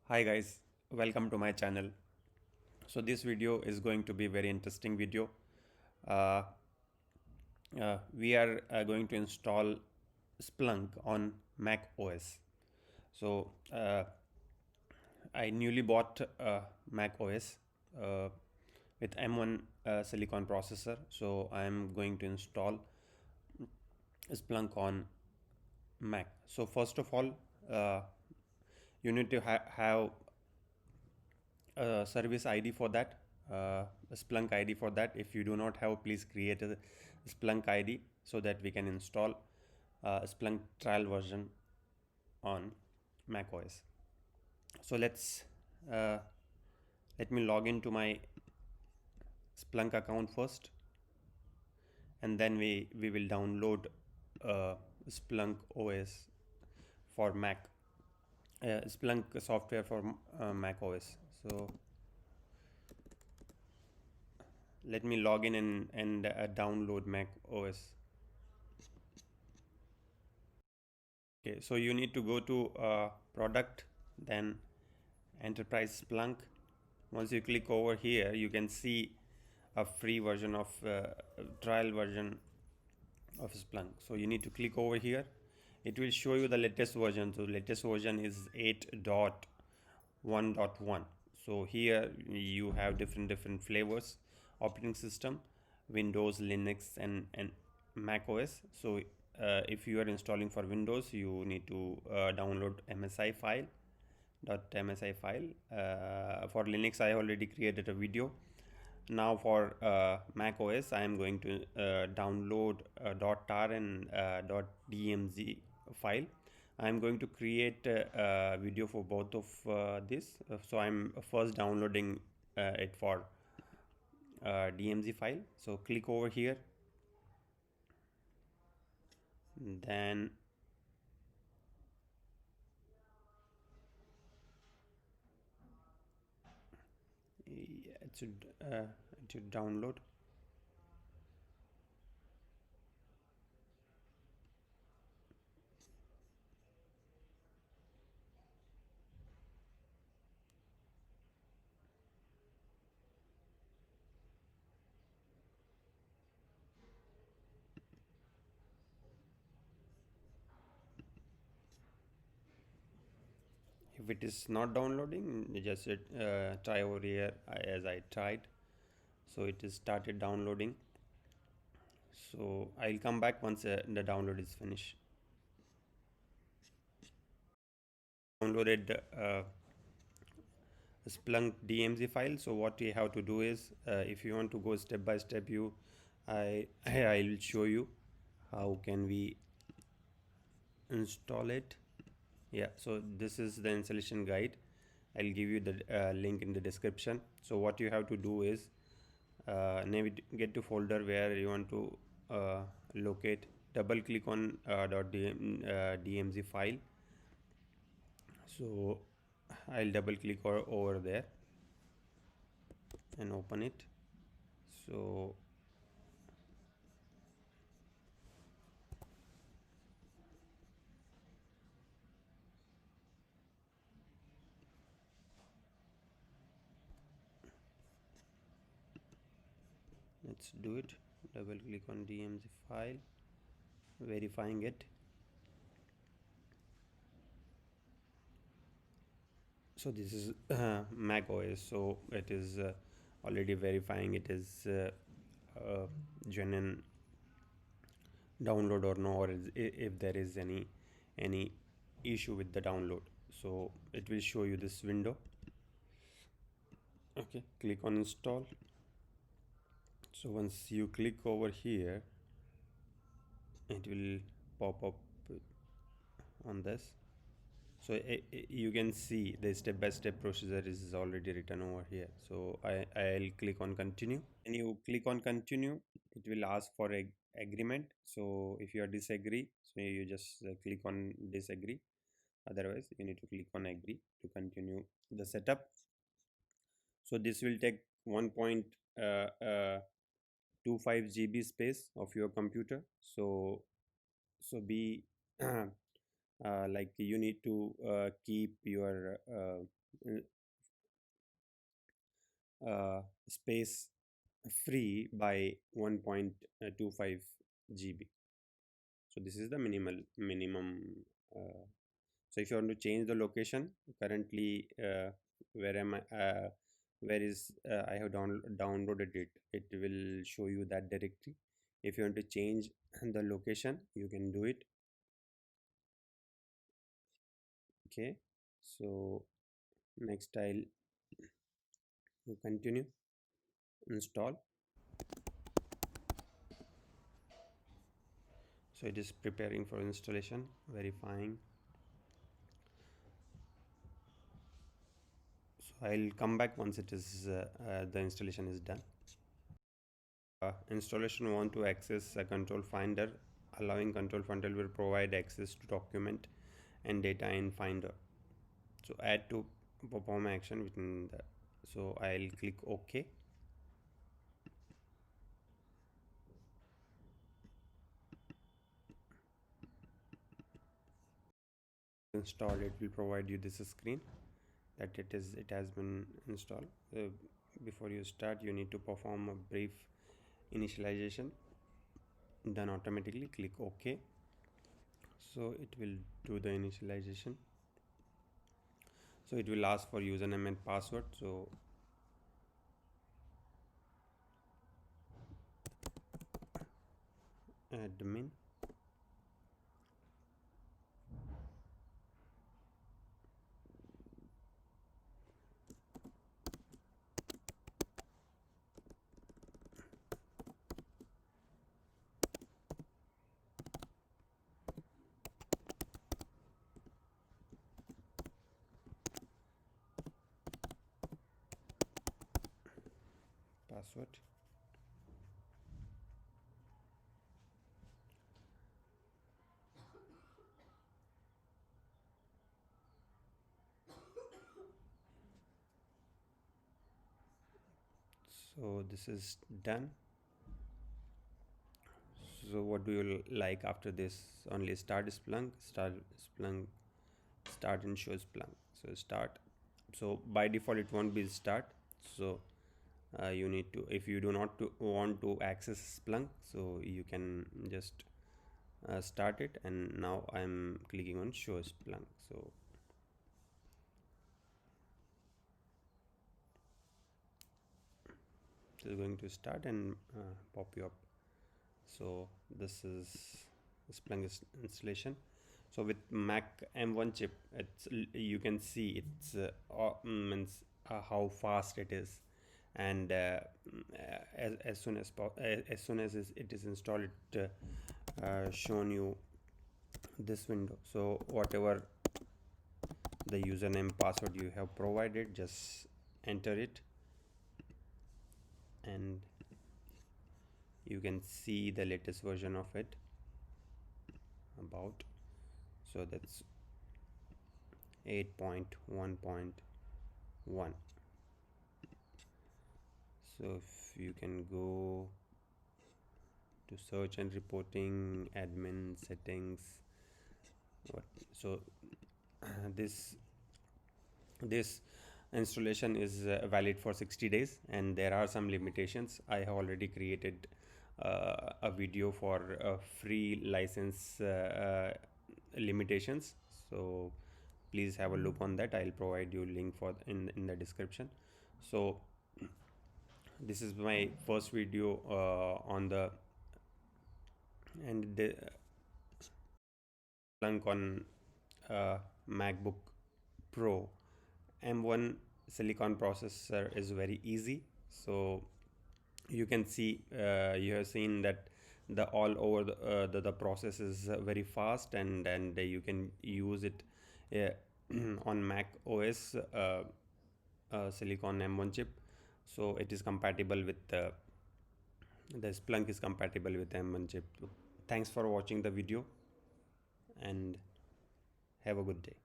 Hi guys, welcome to my channel. So this video is going to be very interesting video. Uh, we are going to install Splunk on Mac OS. So I newly bought Mac OS uh, with M1 Silicon processor. So I am going to install Splunk on Mac. So first of all, uh, you need to have service ID for that, a Splunk ID for that. If you do not have, please create a Splunk ID so that we can install Splunk trial version on macOS. So uh, let me log into my Splunk account first, and then we will download uh, Splunk OS for Mac, Splunk software for Mac OS. So let me log in and download Mac OS. Okay, so you need to go to product, then enterprise Splunk. Once you click over here, you can see a free version of trial version of Splunk. So you need to click over here. It will show you the latest version. So latest version is 8.1.1. So here you have different flavors, operating system, Windows, Linux, and Mac OS. So if you are installing for Windows, you need to download MSI file .msi file. For Linux, I already created a video. Now for Mac OS, I am going to download .tar and .dmz file. I am going to create a video for both of this. So I'm first downloading it for DMZ file. So click over here, then yeah, it should download. If it is not downloading, you just try over here as I tried. So it is started downloading. So I'll come back once the download is finished. Downloaded Splunk DMZ file. So what you have to do is, if you want to go step by step, I'll show you how can we install it. Yeah, so this is the installation guide. I'll give you the link in the description. So what you have to do is navigate to folder where you want to locate, double click on .dmz file. So I'll double click over there and open it. So let's do it. Double click on DMZ file, verifying it. So this is Mac OS. So it is already verifying it is genuine download or no, or if there is any issue with the download. So it will show you this window. Okay, click on install. So once you click over here, it will pop up on this. So you can see the step-by-step procedure is already written over here. So I'll click on continue. And you click on continue, it will ask for a agreement. So if you are disagree, so you just click on disagree. Otherwise you need to click on agree to continue the setup. So this will take 1.25 GB space of your computer. So be like you need to keep your space free by 1.25 GB. So this is the minimum. uh, so if you want to change the location currently, where am I where is I have downloaded it, it will show you that directory. If you want to change the location, you can do it. Okay, so next I'll continue install. So it is preparing for installation, verifying. So I'll come back once it is the installation is done. Installation want to access a control finder. Allowing control finder will provide access to document and data in finder. So add to perform action within the, so I'll click OK. Install, it will provide you this screen that it has been installed. Before you start, you need to perform a brief initialization, done automatically. Click OK. So it will do the initialization. So it will ask for username and password. So admin, password. So this is done. So what do you like after this? Only start Splunk, start and show Splunk. So start. So by default it won't be start. So you need to, if you do not want to access Splunk, so you can just start it. And now I'm clicking on show Splunk. So this is going to start and pop you up. So this is Splunk installation. So with Mac M1 chip, it's, you can see it's means how fast it is, and as soon as it is installed, it shown you this window. So whatever the username password you have provided, just enter it, and you can see the latest version of it about. So that's 8.1.1. so if you can go to search and reporting, admin settings, what, so this this installation is valid for 60 days, and there are some limitations. I have already created a video for free license limitations, so please have a look on that. I'll provide you link for in the description. So this is my first video on the and the Splunk on MacBook Pro. M1 Silicon processor is very easy. So you can see, you have seen that the all over the process is very fast, and you can use it on Mac OS Silicon M1 chip. So it is compatible with the Splunk is compatible with M1 chip. Thanks for watching the video, and have a good day.